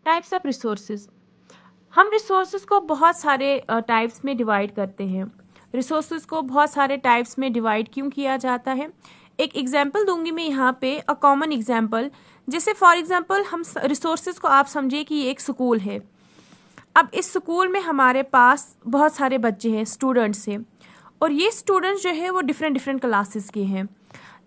Types of resources. हम resources को बहुत सारे टाइप्स में डिवाइड करते हैं। रिसोर्सेज को बहुत सारे टाइप्स में डिवाइड क्यों किया जाता है? एक एग्जांपल दूंगी मैं यहाँ पे, अ कॉमन एग्जांपल। जैसे फॉर एग्जांपल हम रिसोर्सेज को आप समझिए कि ये एक स्कूल है। अब इस स्कूल में हमारे पास बहुत सारे बच्चे हैं, स्टूडेंट्स हैं, और ये स्टूडेंट्स जो है वो डिफरेंट डिफरेंट क्लासेस के हैं।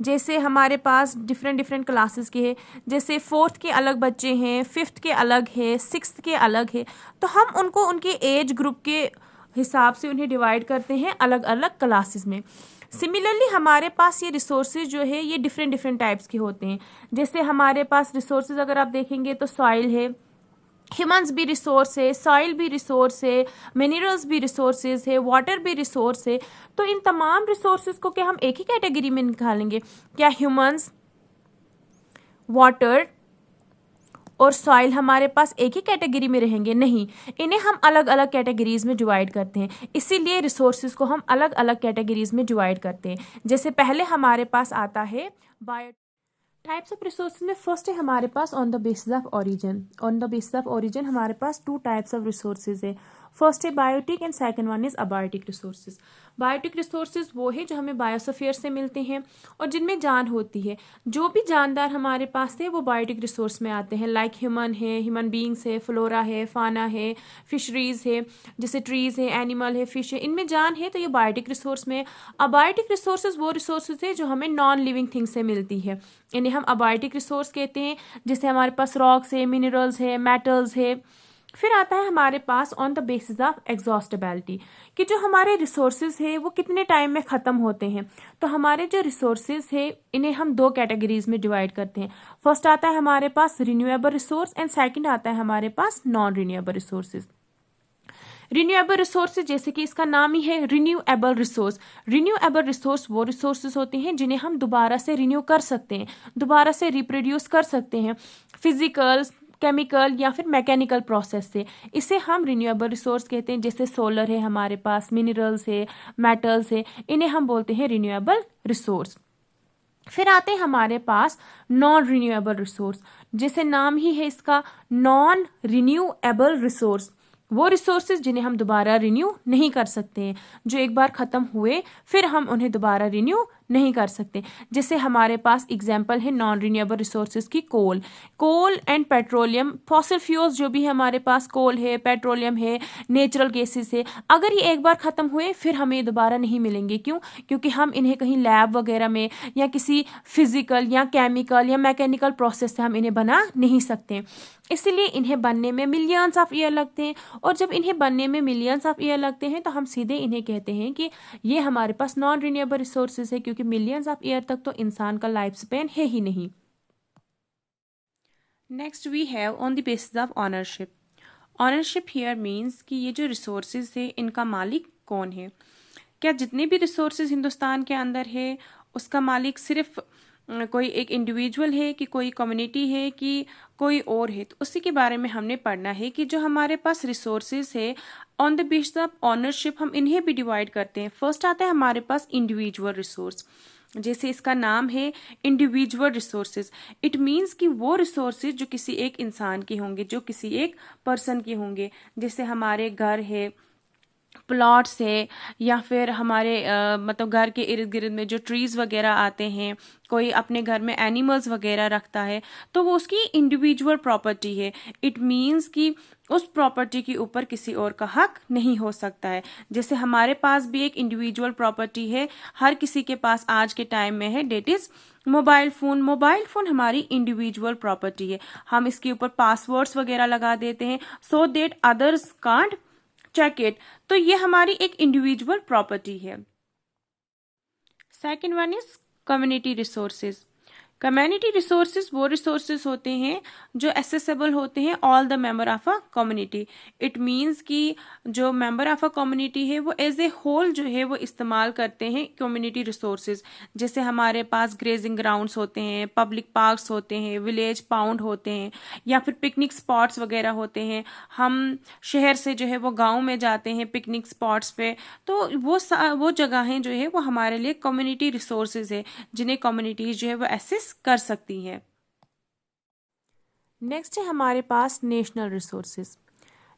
जैसे हमारे पास डिफरेंट डिफरेंट क्लासेस के हैं, जैसे फोर्थ के अलग बच्चे हैं, फिफ्थ के अलग है, सिक्स्थ के अलग है। तो हम उनको उनके एज ग्रुप के हिसाब से उन्हें डिवाइड करते हैं अलग अलग क्लासेस में। सिमिलरली हमारे पास ये रिसोर्सेज जो है ये डिफरेंट डिफरेंट टाइप्स के होते हैं। जैसे हमारे पास रिसोर्सेज अगर आप देखेंगे तो सॉइल है, ह्यूमंस भी रिसोर्स है, सॉइल भी रिसोर्स है, मिनरल्स भी रिसोर्सेज है, वाटर भी रिसोर्स है। तो इन तमाम रिसोर्सेज को क्या हम एक ही कैटेगरी में निकालेंगे? क्या ह्यूमंस, वाटर और सॉइल हमारे पास एक ही कैटेगरी में रहेंगे? नहीं, इन्हें हम अलग अलग कैटेगरीज में डिवाइड करते हैं। इसीलिए रिसोर्सेज को हम अलग अलग कैटेगरीज में डिवाइड करते हैं। जैसे पहले हमारे पास आता है बायो टाइप्स ऑफ रिसोर्सेज में। फर्स्ट है हमारे पास on the basis of origin. On the basis of origin हमारे पास टू टाइप्स ऑफ रिसोर्सेज है। फर्स्ट है biotic and second one is abiotic resources. Biotic resources वो है जो हमें बायोस्फीयर से मिलते हैं और जिनमें जान होती है। जो भी जानदार हमारे पास थे वो बायोटिक रिसोर्स में आते हैं, लाइक ह्यूमन है, ह्यूमन बींग्स है, फ्लोरा है, फाना है, फिशरीज है, जैसे ट्रीज है, एनिमल है, फिश है, इनमें जान है तो ये बायोटिक रिसोर्स में। अबायोटिक रिसोर्सेज वो रिसोर्सेज है जो हमें नॉन लिविंग थिंग से मिलती है, इन्हें हम अबायोटिक रिसोर्स कहते हैं। जैसे हमारे पास रॉक्स है, मिनरल्स है, मेटल्स है। फिर आता है हमारे पास on the basis of exhaustibility, कि जो हमारे रिसोर्सेज है वो कितने टाइम में ख़त्म होते हैं। तो हमारे जो रिसोर्सेज है इन्हें हम दो कैटेगरीज में डिवाइड करते हैं। फर्स्ट आता है हमारे पास रिन्यूएबल रिसोर्स एंड सेकंड आता है हमारे पास non renewable resources. Renewable resources जैसे कि इसका नाम ही है रिन्यूएबल रिसोर्स। रिन्यूएबल रिसोर्स वो रिसोर्सेज होते हैं जिन्हें हम दोबारा से रिन्यू कर सकते हैं, दोबारा से रिप्रोड्यूस कर सकते हैं, फिजिकल, केमिकल या फिर मैकेनिकल प्रोसेस से। इसे हम रिन्यूएबल रिसोर्स कहते हैं। जैसे सोलर है हमारे पास, मिनरल्स है, मेटल्स है, इन्हें हम बोलते हैं रिन्यूएबल रिसोर्स। फिर आते हैं हमारे पास नॉन रिन्यूएबल रिसोर्स, जैसे नाम ही है इसका, नॉन रिन्यूएबल रिसोर्स। वो रिसोर्सेज जिन्हें हम दोबारा रिन्यू नहीं कर सकते हैं, जो एक बार खत्म हुए फिर हम उन्हें दोबारा रिन्यू नहीं कर सकते। जैसे हमारे पास एग्जांपल है नॉन रिन्यूएबल रिसोर्सेज की, कोल एंड पेट्रोलियम, फॉसिल फ्यूल्स जो भी है हमारे पास, कोल है, पेट्रोलियम है, नेचुरल गैसेस है। अगर ये एक बार खत्म हुए फिर हमें दोबारा नहीं मिलेंगे। क्यों? क्योंकि हम इन्हें कहीं लैब वगैरह में या किसी फिजिकल या केमिकल या मैकेनिकल प्रोसेस से हम इन्हें बना नहीं सकते। इसलिए इन्हें बनने में मिलियंस ऑफ ईयर लगते हैं, और जब इन्हें बनने में मिलियंस ऑफ ईयर लगते हैं तो हम सीधे इन्हें कहते हैं कि ये हमारे पास नॉन रिन्यूएबल रिसोर्सेज है, क्योंकि मिलियंस ऑफ ईयर तक तो इंसान का लाइफ स्पेन है ही नहीं। Next we have on the basis of ownership. Ownership here means कि ये जो रिसोर्सेज है इनका मालिक कौन है। क्या जितने भी रिसोर्सेज हिंदुस्तान के अंदर है उसका मालिक सिर्फ कोई एक इंडिविजुअल है, कि कोई कम्युनिटी है, कि कोई और है? तो उसी के बारे में हमने पढ़ना है कि जो हमारे पास रिसोर्सेज है on the basis of ownership हम इन्हें भी डिवाइड करते हैं। फर्स्ट आता है हमारे पास इंडिविजुअल रिसोर्स, जैसे इसका नाम है इंडिविजुअल रिसोर्सेज। इट मीन्स कि वो रिसोर्सेज जो किसी एक इंसान के होंगे, जो किसी एक पर्सन के होंगे। जैसे हमारे घर है, प्लॉट्स है, या फिर हमारे मतलब घर के इर्द गिर्द में जो ट्रीज वगैरह आते हैं, कोई अपने घर में एनिमल्स वगैरह रखता है, तो वो उसकी इंडिविजुअल प्रॉपर्टी है। इट मीन्स कि उस प्रॉपर्टी के ऊपर किसी और का हक नहीं हो सकता है। जैसे हमारे पास भी एक इंडिविजुअल प्रॉपर्टी है, हर किसी के पास आज के टाइम में है, that is mobile phone. Mobile phone हमारी इंडिविजुअल प्रॉपर्टी है। हम इसके ऊपर पासवर्ड्स वगैरह लगा देते हैं so that others can't check it. तो ये हमारी एक इंडिविजुअल प्रॉपर्टी है। Second one is community resources. Community resources वो रिसोर्सेज होते हैं जो एसेसेबल होते हैं all the member of a community. It means कि जो मेंबर ऑफ अ कम्युनिटी है वो एज ए होल जो है वो इस्तेमाल करते हैं कम्युनिटी रिसोर्सेज। जैसे हमारे पास ग्रेजिंग ग्राउंड्स होते हैं, पब्लिक पार्क्स होते हैं, विलेज पाउंड होते हैं, या फिर पिकनिक स्पॉट्स वगैरह होते हैं। हम शहर से जो है वो गाँव में जाते हैं पिकनिक स्पॉट्स पे, तो वो जगहें जो है वो हमारे लिए कम्युनिटी रिसोर्सेज है, जिन्हें कम्युनिटीज जो है वो एसेस कर सकती हैं। नेक्स्ट है हमारे पास नेशनल रिसोर्सेज।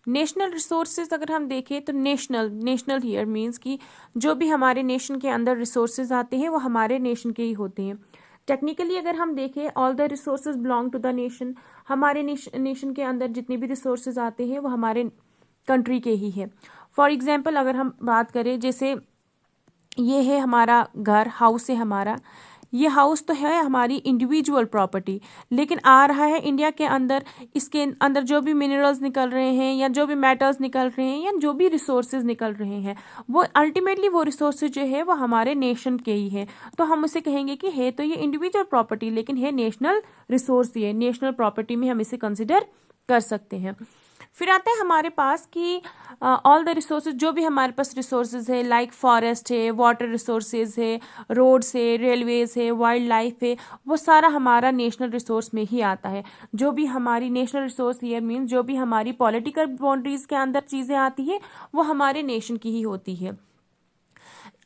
नेशनल रिसोर्सेज अगर हम देखें तो नेशनल हियर मीन्स कि जो भी हमारे नेशन के अंदर रिसोर्सेज आते हैं वो हमारे नेशन के ही होते हैं। टेक्निकली अगर हम देखें all the resources belong to the nation, हमारे नेशन के अंदर जितने भी रिसोर्सेज आते हैं वो हमारे कंट्री के ही है। फॉर एग्जाम्पल अगर हम बात करें, जैसे ये है हमारा घर, हाउस है हमारा, ये हाउस तो है हमारी इंडिविजुअल प्रॉपर्टी, लेकिन आ रहा है इंडिया के अंदर, इसके अंदर जो भी मिनरल्स निकल रहे हैं या जो भी मेटल्स निकल रहे हैं या जो भी रिसोर्सेज निकल रहे हैं वो अल्टीमेटली वो रिसोर्सेज जो है वो हमारे नेशन के ही है। तो हम उसे कहेंगे कि है तो ये इंडिविजुअल प्रॉपर्टी लेकिन है नेशनल रिसोर्स, ये नेशनल प्रॉपर्टी में हम इसे कंसिडर कर सकते हैं। फिर आता है हमारे पास कि ऑल द रिसोर्सेज, जो भी हमारे पास रिसोर्सेज है लाइक फॉरेस्ट है, वाटर रिसोर्सेज है, रोड्स है, रेलवेज है, वाइल्ड लाइफ है, वो सारा हमारा नेशनल रिसोर्स में ही आता है। जो भी हमारी नेशनल रिसोर्स हियर मीन्स जो भी हमारी पॉलिटिकल बाउंड्रीज के अंदर चीज़ें आती है वो हमारे नेशन की ही होती है।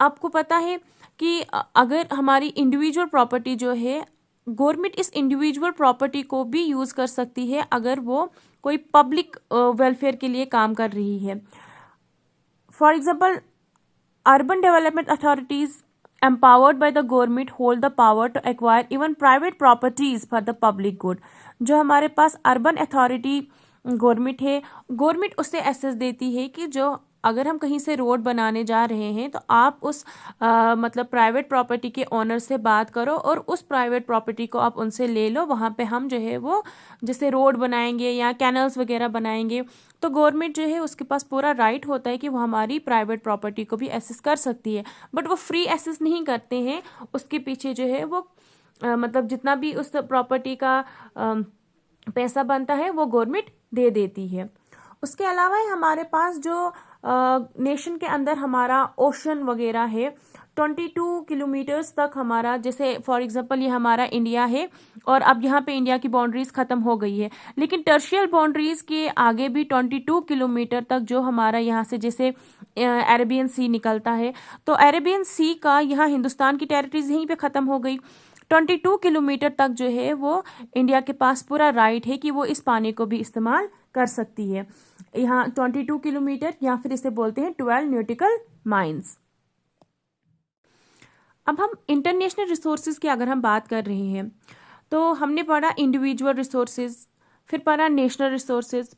आपको पता है कि अगर हमारी इंडिविजुअल प्रॉपर्टी जो है, गवर्नमेंट इस इंडिविजुअल प्रॉपर्टी को भी यूज़ कर सकती है अगर वो कोई पब्लिक वेलफेयर के लिए काम कर रही है। For example urban development authorities empowered by the government hold the power to acquire even private properties for the public good. जो हमारे पास अर्बन अथॉरिटी गवर्नमेंट है, गवर्नमेंट उससे एक्सेस देती है कि जो अगर हम कहीं से रोड बनाने जा रहे हैं तो आप उस मतलब प्राइवेट प्रॉपर्टी के ओनर से बात करो और उस प्राइवेट प्रॉपर्टी को आप उनसे ले लो, वहाँ पे हम जो है वो जैसे रोड बनाएंगे या कैनल्स वगैरह बनाएंगे तो गवर्नमेंट जो है उसके पास पूरा राइट होता है कि वो हमारी प्राइवेट प्रॉपर्टी को भी एक्सेस कर सकती है, बट वो फ्री एक्सेस नहीं करते हैं। उसके पीछे जो है वो मतलब जितना भी उस प्रॉपर्टी का पैसा बनता है वो गवर्नमेंट दे देती है। उसके अलावा हमारे पास जो नेशन के अंदर हमारा ओशन वगैरह है 22 किलोमीटर्स तक हमारा, जैसे फॉर एग्जांपल ये हमारा इंडिया है और अब यहाँ पे इंडिया की बाउंड्रीज खत्म हो गई है, लेकिन टर्शियल बाउंड्रीज के आगे भी 22 किलोमीटर तक जो हमारा यहाँ से जैसे अरेबियन सी निकलता है तो अरेबियन सी का यहाँ हिंदुस्तान की टेरिटरीज यहीं पे खत्म हो गई। 22 किलोमीटर तक जो है वो इंडिया के पास पूरा राइट है कि वो इस पानी को भी इस्तेमाल कर सकती है। यहाँ 22 किलोमीटर या फिर इसे बोलते हैं 12 न्यूटिकल माइल्स। अब हम इंटरनेशनल रिसोर्सेज की अगर हम बात कर रहे हैं तो हमने पढ़ा इंडिविजुअल रिसोर्सेज, फिर पढ़ा नेशनल रिसोर्सेज,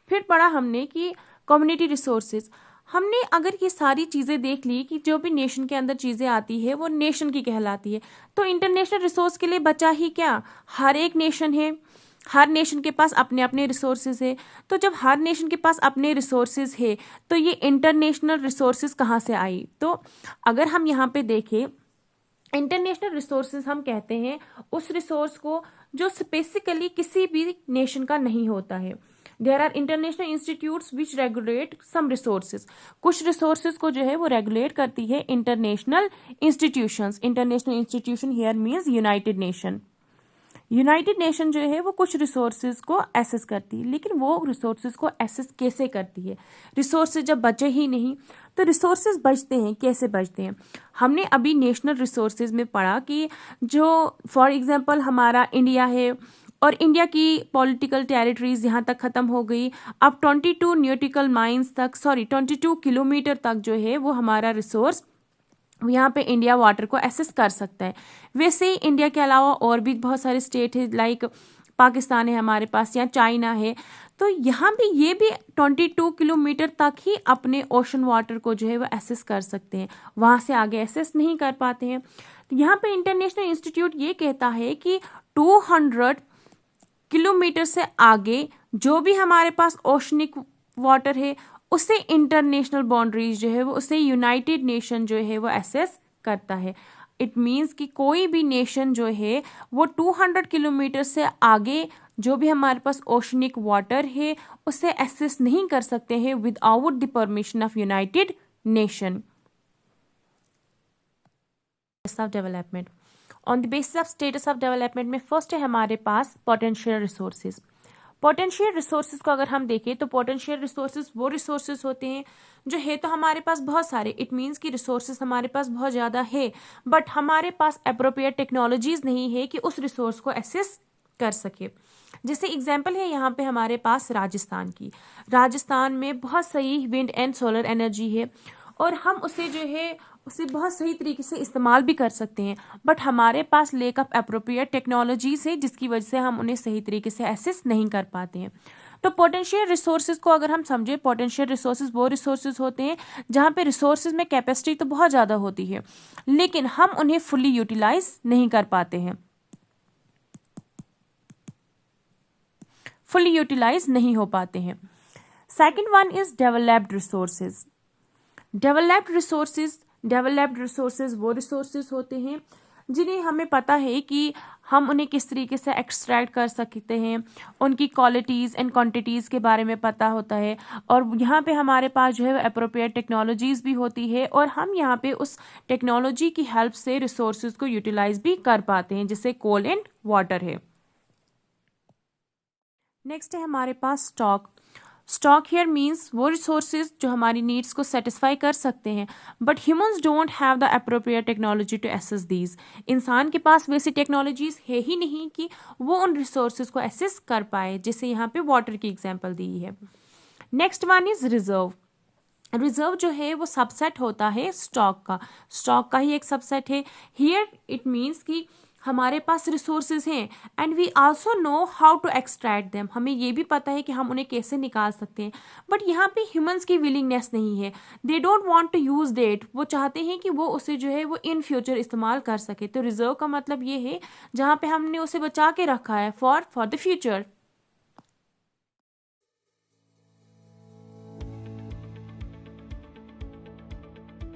फिर पढ़ा हमने कि कम्युनिटी रिसोर्सेज। हमने अगर ये सारी चीज़ें देख ली कि जो भी नेशन के अंदर चीज़ें आती है वो नेशन की कहलाती है, तो इंटरनेशनल रिसोर्स के लिए बचा ही क्या, हर एक नेशन है, हर नेशन के पास अपने अपने रिसोर्सेज है। तो जब हर नेशन के पास अपने रिसोर्सेज है तो ये इंटरनेशनल रिसोर्सेज कहाँ से आई, तो अगर हम यहाँ पे देखें इंटरनेशनल रिसोर्सेज हम कहते हैं उस रिसोर्स को जो स्पेसिकली किसी भी नेशन का नहीं होता है। There are international institutes which regulate some resources, कुछ रिसोर्सेज को जो है वो रेगुलेट करती है international institutions. International institution here means United Nation. United Nation जो है वो कुछ रिसोर्सेज को एसेस करती है, लेकिन वो रिसोर्सेज को एसेस कैसे करती है, रिसोर्सेज जब बचे ही नहीं तो रिसोर्सेज बचते हैं, कैसे बचते हैं। हमने अभी नेशनल रिसोर्सेज में पढ़ा कि जो फॉर एग्जांपल हमारा इंडिया है और इंडिया की पॉलिटिकल टेरिटरीज यहाँ तक खत्म हो गई, अब 22 न्यूटिकल माइल्स तक 22 किलोमीटर तक जो है वो हमारा रिसोर्स यहाँ पे इंडिया वाटर को एक्सेस कर सकता है। वैसे ही इंडिया के अलावा और भी बहुत सारे स्टेट है लाइक पाकिस्तान है हमारे पास या चाइना है, तो यहाँ भी ये भी 22 किलोमीटर तक ही अपने ओशन वाटर को जो है वो एक्सेस कर सकते हैं, वहाँ से आगे एक्सेस नहीं कर पाते हैं। तो यहाँ पे इंटरनेशनल इंस्टीट्यूट ये कहता है कि 200 किलोमीटर से आगे जो भी हमारे पास ओशनिक वाटर है उसे इंटरनेशनल बाउंड्रीज जो है वो उसे यूनाइटेड नेशन जो है वो एक्सेस करता है। इट मीन्स कि कोई भी नेशन जो है वो 200 किलोमीटर से आगे जो भी हमारे पास ओशनिक वाटर है उसे एक्सेस नहीं कर सकते हैं without the permission of United nation. Of development, on the basis of status of development में फर्स्ट है हमारे पास पोटेंशियल रिसोर्सेज। पोटेंशियल रिसोर्सेज को अगर हम देखें तो पोटेंशियल रिसोर्सेज वो रिसोर्सेज होते हैं जो है तो हमारे पास बहुत सारे, इट मीन्स कि रिसोर्सेज हमारे पास बहुत ज़्यादा है बट हमारे पास अप्रोप्रिएट टेक्नोलॉजीज नहीं है कि उस रिसोर्स को एक्सेस कर सके। जैसे एग्जाम्पल है यहाँ पे हमारे पास राजस्थान की। राजस्थान में बहुत सही विंड एंड सोलर एनर्जी है और हम उसे जो है उसे बहुत सही तरीके से इस्तेमाल भी कर सकते हैं, बट हमारे पास लेक ऑफ अप्रोप्रिएट टेक्नोलॉजीज है जिसकी वजह से हम उन्हें सही तरीके से एक्सेस नहीं कर पाते हैं। तो पोटेंशियल रिसोर्सेज को अगर हम समझे, पोटेंशियल रिसोर्सेज वो रिसोर्सेज होते हैं जहाँ पे रिसोर्सेज में कैपेसिटी तो बहुत ज़्यादा होती है लेकिन हम उन्हें फुली यूटिलाइज नहीं कर पाते हैं, फुली यूटिलाइज नहीं हो पाते हैं। Second one is developed resources. Developed resources वो रिसोर्सेज होते हैं जिन्हें हमें पता है कि हम उन्हें किस तरीके से एक्सट्रैक्ट कर सकते हैं, उनकी क्वालिटीज़ एंड क्वांटिटीज़ के बारे में पता होता है और यहाँ पे हमारे पास जो है अप्रोप्रिएट टेक्नोलॉजीज़ भी होती है और हम यहाँ पे उस टेक्नोलॉजी की हेल्प से रिसोर्सेज को यूटिलाइज भी कर पाते हैं, जैसे कोल एंड वाटर है। नेक्स्ट है हमारे पास स्टॉक। स्टॉक हियर मीन्स वो रिसोर्सेज जो हमारी नीड्स को सेटिस्फाई कर सकते हैं, but humans don't have the appropriate technology to access these. इंसान के पास वैसी टेक्नोलॉजीज है ही नहीं कि वो उन रिसोर्सेज को एसेस कर पाए, जैसे यहाँ पे वाटर की एग्जांपल दी है। Next one is reserve. Reserve जो है वो सबसेट होता है स्टॉक का ही एक सबसेट है। हियर इट मीन्स कि हमारे पास रिसोर्सेज हैं and we also know how to extract them. हमें ये भी पता है कि हम उन्हें कैसे निकाल सकते हैं, बट यहाँ पे ह्यूमंस की विलिंगनेस नहीं है। They don't want to use that. वो चाहते हैं कि वो उसे जो है वो इन फ्यूचर इस्तेमाल कर सके। तो रिजर्व का मतलब ये है जहाँ पे हमने उसे बचा के रखा है फॉर द फ्यूचर।